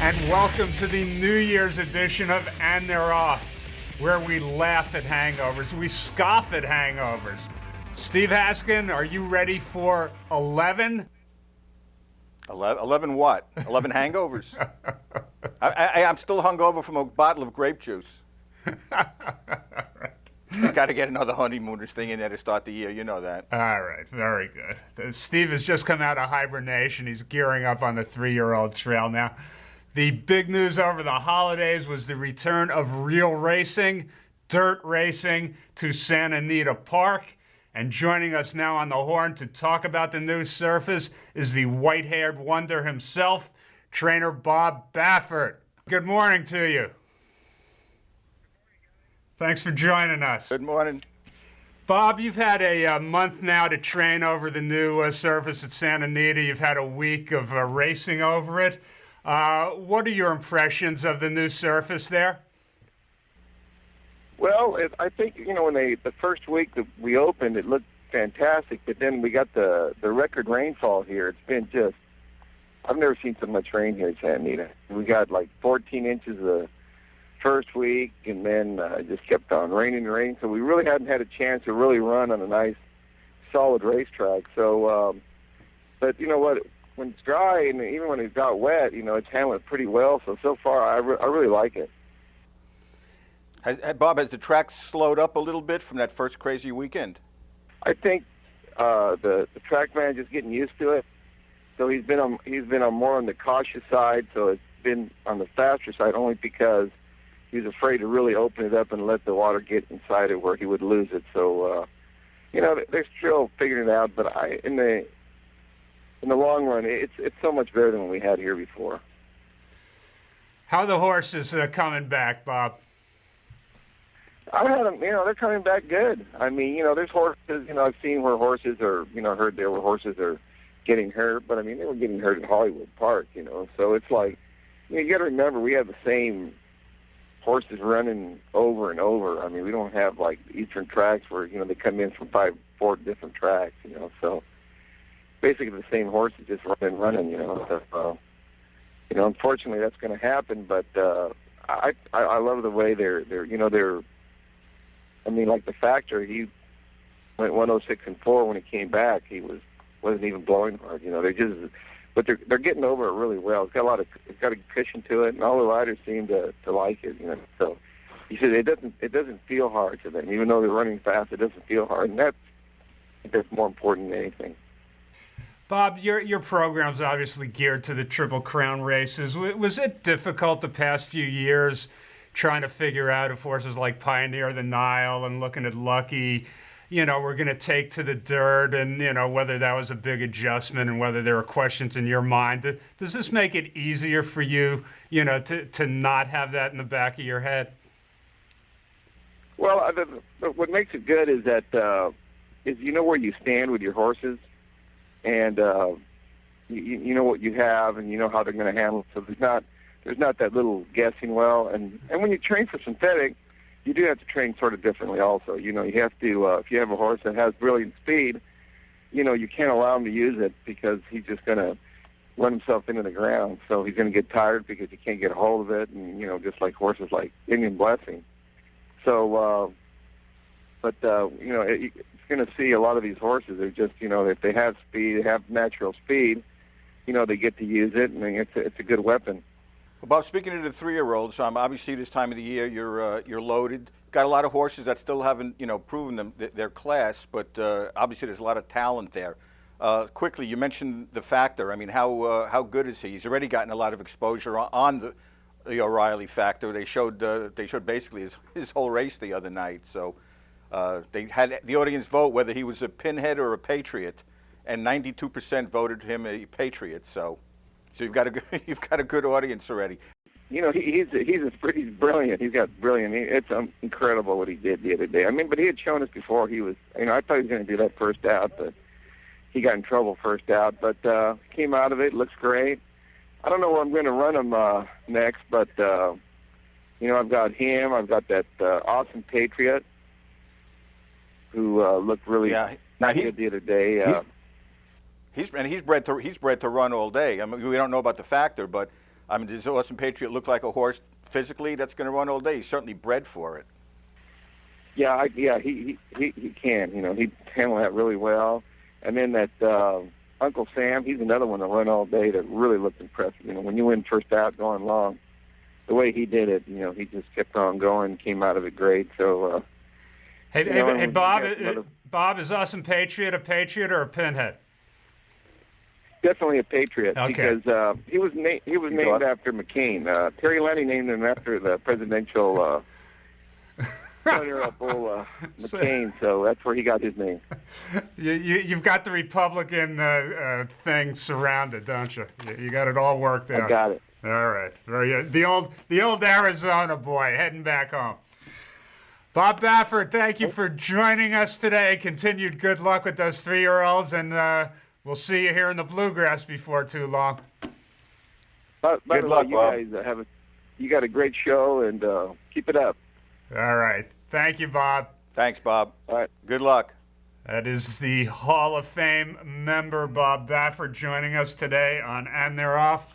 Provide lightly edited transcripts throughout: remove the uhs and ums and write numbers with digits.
And welcome to the New Year's edition of And They're Off, where we laugh at hangovers, we scoff at hangovers. Steve Haskin, are you ready for 11? 11 what? 11 hangovers? I'm still hungover from a bottle of grape juice. You got to get another honeymooners thing in there to start the year. You know that. All right, very good. Steve has just come out of hibernation. He's gearing up on the 3-year-old trail now. The big news over the holidays was the return of real racing, dirt racing, to Santa Anita Park. And joining us now on the horn to talk about the new surface is the white-haired wonder himself, trainer Bob Baffert. Good morning to you. Thanks for joining us. Good morning. Bob, you've had a month now to train over the new surface at Santa Anita. You've had a week of racing over it. What are your impressions of the new surface there? Well, I think, when the first week that we opened, it looked fantastic, but then we got the record rainfall here. It's been just, I've never seen so much rain here at Santa Anita. We got like 14 inches the first week, and then it just kept on raining and raining, so we really hadn't had a chance to really run on a nice, solid racetrack. So, but you know what? When it's dry and even when it got wet, it's handled pretty well. So far, I really like it. Bob, has the track slowed up a little bit from that first crazy weekend? I think the track manager's getting used to it. So he's been on more on the cautious side. So it's been on the faster side only because he's afraid to really open it up and let the water get inside it where he would lose it. So they're still figuring it out. But in the long run, it's so much better than what we had here before. How are the horses coming back, Bob? I had them, they're coming back good. I mean, there's horses, I've seen where horses are, heard there where horses are getting hurt, but I mean, they were getting hurt at Hollywood Park, So it's like, you got to remember, we have the same horses running over and over. I mean, we don't have like Eastern tracks where, they come in from 4 different tracks, So basically the same horses just running, So, unfortunately that's going to happen, but I love the way they're I mean, like the Factor, he went 106-4 when he came back. He wasn't even blowing hard. But they're getting over it really well. It's got a cushion to it, and all the riders seem to like it. So he said it doesn't feel hard to them, even though they're running fast. It doesn't feel hard, and that's more important than anything. Bob, your program's obviously geared to the Triple Crown races. Was it difficult the past few years trying to figure out if horses like Pioneer the Nile and looking at Lucky, we're going to take to the dirt, and, whether that was a big adjustment and whether there were questions in your mind? Does this make it easier for you, to not have that in the back of your head? Well, what makes it good is that is where you stand with your horses, and you know what you have, and you know how they're going to handle it. So there's not that little guessing well. And when you train for synthetic, you do have to train sort of differently also. You have to, if you have a horse that has brilliant speed, you can't allow him to use it because he's just going to run himself into the ground. So he's going to get tired because he can't get a hold of it, and, just like horses like Indian Blessing. So, it's going to see a lot of these horses. They're just, if they have speed, they have natural speed, they get to use it, and it's a good weapon. Well, Bob, speaking of the 3-year-olds, obviously this time of the year you're loaded. Got a lot of horses that still haven't proven their class, but obviously there's a lot of talent there. Quickly, you mentioned the Factor. I mean, how good is he? He's already gotten a lot of exposure on the O'Reilly Factor. They showed basically his whole race the other night. So they had the audience vote whether he was a pinhead or a patriot, and 92% voted him a patriot. So you've got a good audience already. He's brilliant. He's got brilliant. It's incredible what he did the other day. I mean, but he had shown us before he was. I thought he was going to do that first out, but he got in trouble first out. But came out of it. Looks great. I don't know where I'm going to run him next, but I've got him. I've got that awesome Patriot who looked really good the other day. He's bred to run all day. I mean, we don't know about the Factor, but I mean, does Awesome Patriot look like a horse physically that's going to run all day? He's certainly bred for it. Yeah, he can. You know, he handled that really well. And then that Uncle Sam, he's another one that run all day that really looked impressive. You know, when you went first out going long, the way he did it, you know, he just kept on going, came out of it great. So, hey, Bob, is Awesome Patriot a Patriot or a Pinhead? Definitely a Patriot, okay. Because he was named after McCain. Terry Lenny named him after the presidential Honorable McCain, so that's where he got his name. You've got the Republican thing surrounded, don't you? You got it all worked out. I got it. All right, very good. The old Arizona boy heading back home. Bob Baffert, thank you for joining us today. Continued good luck with those 3-year-olds, and we'll see you here in the Bluegrass before too long. By good the luck, way, Bob. You guys you got a great show, and keep it up. All right. Thank you, Bob. Thanks, Bob. All right. Good luck. That is the Hall of Fame member, Bob Baffert, joining us today on And They're Off.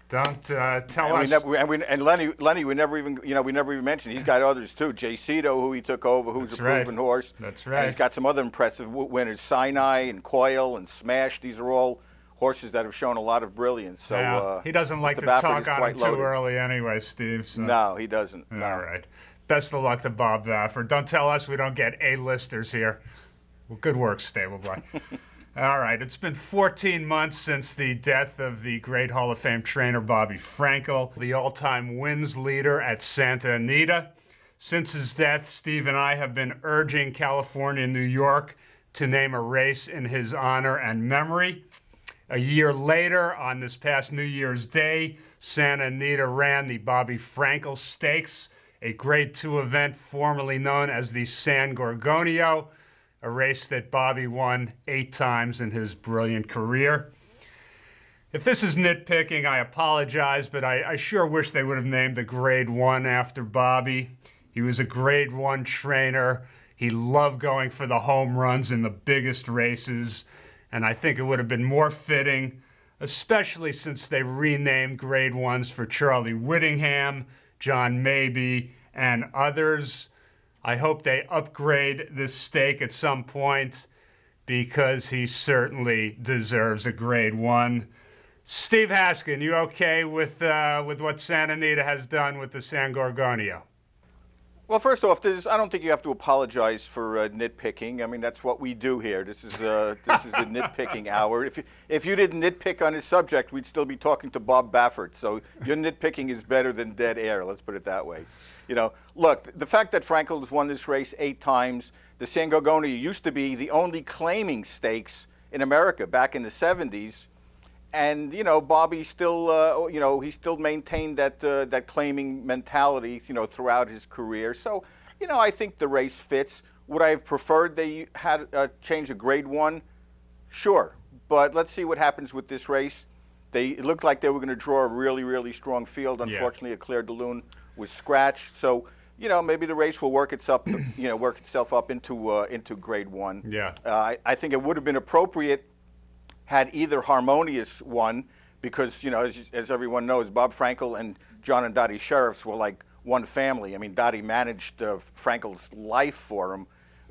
Don't tell us. And Lenny, we never even mentioned. He's got others too. Jay Cito, who he took over, who's That's a proven horse. That's right. And he's got some other impressive winners: Sinai and Coil and Smash. These are all horses that have shown a lot of brilliance. So now, he doesn't like Mr. to Baffert talk is on quite him too loaded. early anyway, Steve. So. No, he doesn't. No. All right. Best of luck to Bob Baffert. Don't tell us we don't get A-listers here. Well, good work, Stable Boy. All right. It's been 14 months since the death of the great Hall of Fame trainer Bobby Frankel, the all-time wins leader at Santa Anita. Since his death, Steve and I have been urging California and New York to name a race in his honor and memory. A year later, on this past New Year's Day, Santa Anita ran the Bobby Frankel Stakes, a Grade 2 event formerly known as the San Gorgonio, a race that Bobby won 8 times in his brilliant career. If this is nitpicking, I apologize, but I sure wish they would have named the Grade 1 after Bobby. He was a Grade 1 trainer. He loved going for the home runs in the biggest races, and I think it would have been more fitting, especially since they renamed Grade 1s for Charlie Whittingham, John Mabee, and others. I hope they upgrade this stake at some point because he certainly deserves a Grade 1. Steve Haskin, you okay with what Santa Anita has done with the San Gorgonio? Well, first off, I don't think you have to apologize for nitpicking. I mean, that's what we do here. This is the nitpicking hour. If you didn't nitpick on his subject, we'd still be talking to Bob Baffert. So your nitpicking is better than dead air. Let's put it that way. You know, look, the fact that Frankel has won this race 8 times, the San Gorgonio used to be the only claiming stakes in America back in the 70s. And, you know, Bobby still, he still maintained that claiming mentality, throughout his career. So, I think the race fits. Would I have preferred they had change a Grade 1? Sure. But let's see what happens with this race. It looked like they were going to draw a really, really strong field. Unfortunately, Eclair de Lune was scratched. So, maybe the race will work itself up into Grade 1. Yeah. I think it would have been appropriate had either Harmonious won, because, as everyone knows, Bob Frankel and John and Dottie Sheriffs were like one family. I mean, Dottie managed Frankel's life for him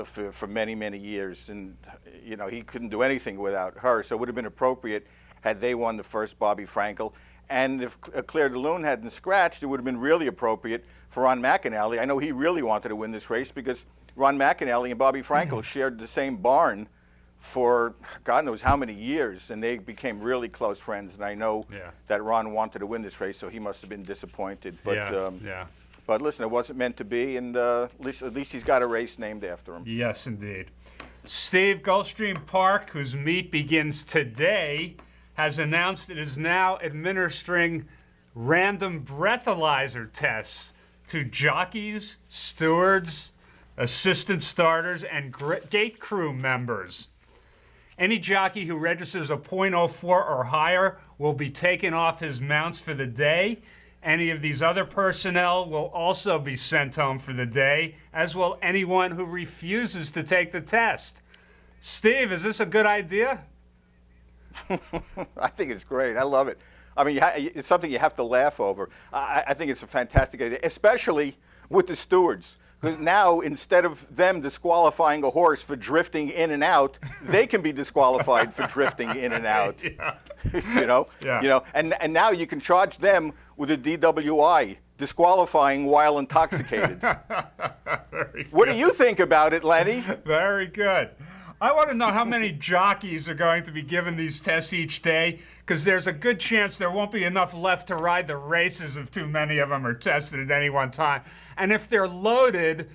for many, many years, and, he couldn't do anything without her. So it would have been appropriate had they won the first Bobby Frankel. And if Claire de Lune hadn't scratched, it would have been really appropriate for Ron McAnally. I know he really wanted to win this race because Ron McAnally and Bobby Frankel shared the same barn for God knows how many years, and they became really close friends. And I know that Ron wanted to win this race, so he must have been disappointed. But but listen, it wasn't meant to be, and at least he's got a race named after him. Yes, indeed. Steve, Gulfstream Park, whose meet begins today, has announced it is now administering random breathalyzer tests to jockeys, stewards, assistant starters, and gate crew members. Any jockey who registers a .04 or higher will be taken off his mounts for the day. Any of these other personnel will also be sent home for the day, as will anyone who refuses to take the test. Steve, is this a good idea? I think it's great. I love it. I mean, it's something you have to laugh over. I think it's a fantastic idea, especially with the stewards. Because now, instead of them disqualifying a horse for drifting in and out, they can be disqualified for drifting in and out. Yeah. And now you can charge them with a DWI, disqualifying while intoxicated. What do you think about it, Lenny? Very good. I want to know how many jockeys are going to be given these tests each day, because there's a good chance there won't be enough left to ride the races if too many of them are tested at any one time. And if they're loaded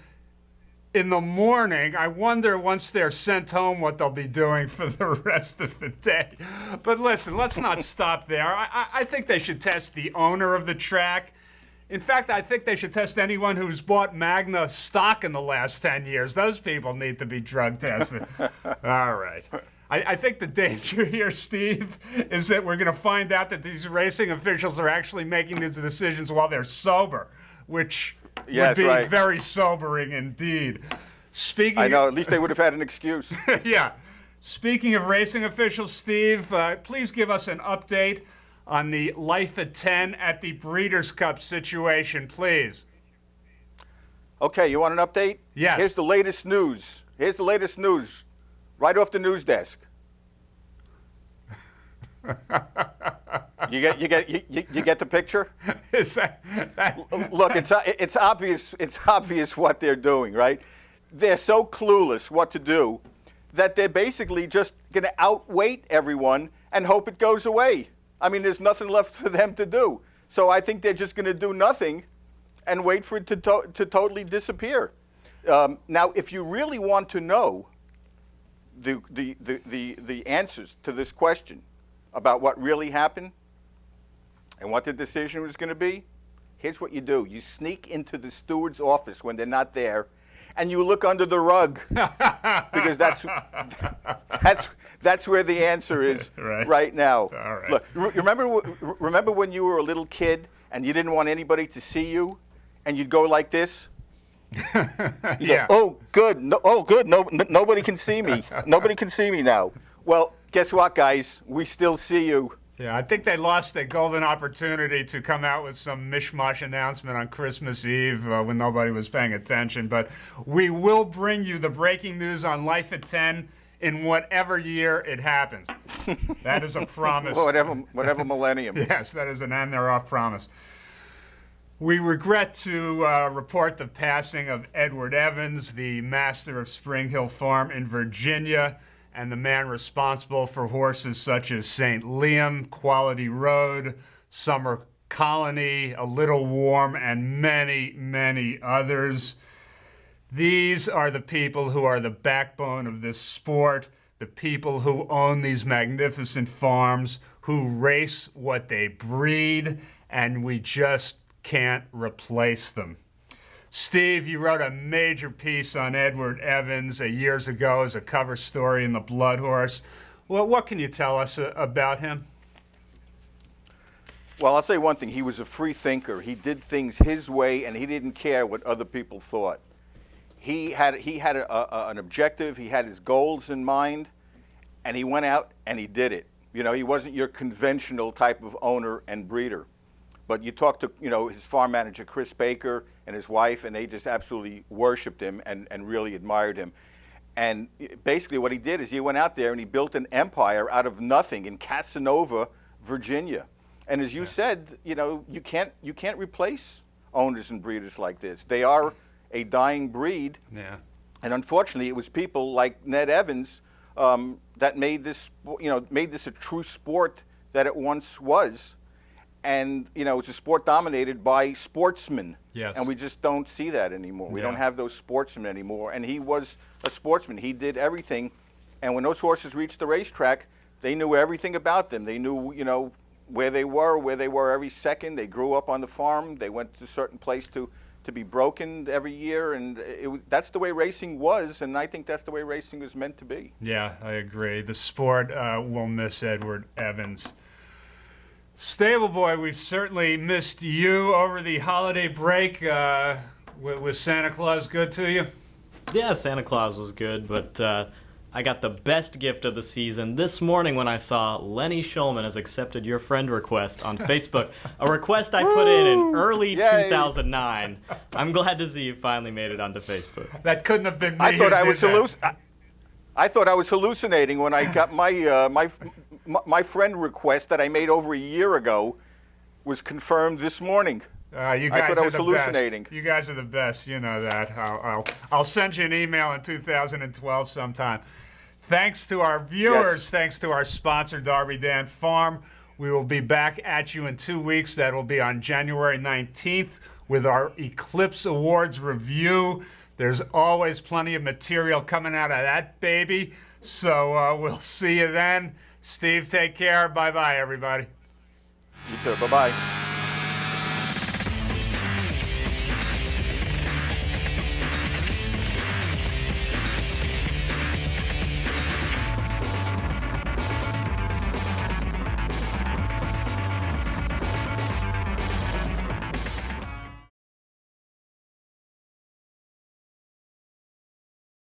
in the morning, I wonder once they're sent home what they'll be doing for the rest of the day. But listen, let's not stop there. I think they should test the owner of the track. In fact, I think they should test anyone who's bought Magna stock in the last 10 years. Those people need to be drug tested. All right. I think the danger here, Steve, is that we're going to find out that these racing officials are actually making these decisions while they're sober, which would be very sobering indeed. I know, at least they would have had an excuse. Yeah. Speaking of racing officials, Steve, please give us an update on the Life at 10 at the Breeders' Cup situation, please. Okay, you want an update? Yes. Here's the latest news. Right off the news desk. You get the picture? Is that Look, it's obvious. It's obvious what they're doing, right? They're so clueless what to do that they're basically just going to outweight everyone and hope it goes away. I mean, there's nothing left for them to do. So I think they're just going to do nothing and wait for it to totally disappear. Now, if you really want to know the answers to this question about what really happened and what the decision was going to be, here's what you do. You sneak into the steward's office when they're not there, and you look under the rug, because that's where the answer is right now. All right. Look, remember when you were a little kid and you didn't want anybody to see you, and you'd go like this? Yeah. Go, oh, good. Nobody can see me. Nobody can see me now. Well, guess what, guys? We still see you. Yeah, I think they lost a golden opportunity to come out with some mishmash announcement on Christmas Eve when nobody was paying attention. But we will bring you the breaking news on Life at 10 in whatever year it happens. That is a promise. whatever millennium. Yes, that is an and they're off promise. We regret to report the passing of Edward Evans, the master of Spring Hill Farm in Virginia, and the man responsible for horses such as St. Liam, Quality Road, Summer Colony, A Little Warm, and many, many others. These are the people who are the backbone of this sport, the people who own these magnificent farms, who race what they breed, and we just can't replace them. Steve, you wrote a major piece on Edward Evans years ago as a cover story in The Blood Horse. Well, what can you tell us about him? Well, I'll say one thing. He was a free thinker. He did things his way, and he didn't care what other people thought. He had an objective. He had his goals in mind, and he went out and he did it. You know, he wasn't your conventional type of owner and breeder. But you talk to, his farm manager, Chris Baker, and his wife, and they just absolutely worshipped him and really admired him. And basically what he did is he went out there and he built an empire out of nothing in Casanova, Virginia. And as you said, you can't replace owners and breeders like this. They are a dying breed. Yeah. And unfortunately, it was people like Ned Evans that made this a true sport that it once was. And, it's a sport dominated by sportsmen. Yes. And we just don't see that anymore. We don't have those sportsmen anymore. And he was a sportsman. He did everything. And when those horses reached the racetrack, they knew everything about them. They knew, where they were every second. They grew up on the farm. They went to a certain place to be broken every year. And that's the way racing was. And I think that's the way racing was meant to be. Yeah, I agree. The sport will miss Edward Evans. Stable Boy, we've certainly missed you over the holiday break. Was Santa Claus good to you? Yeah, Santa Claus was good, but I got the best gift of the season this morning when I saw Lenny Shulman has accepted your friend request on Facebook. A request I put in early 2009. I'm glad to see you finally made it onto Facebook. That couldn't have been me. I thought I thought I was hallucinating when I got my friend request that I made over a year ago was confirmed this morning. You guys I thought I was are the hallucinating. Best. You guys are the best. You know that. I'll send you an email in 2012 sometime. Thanks to our viewers. Yes. Thanks to our sponsor, Darby Dan Farm. We will be back at you in 2 weeks. That will be on January 19th with our Eclipse Awards review. There's always plenty of material coming out of that baby. So we'll see you then. Steve, take care. Bye-bye, everybody. You too. Bye-bye.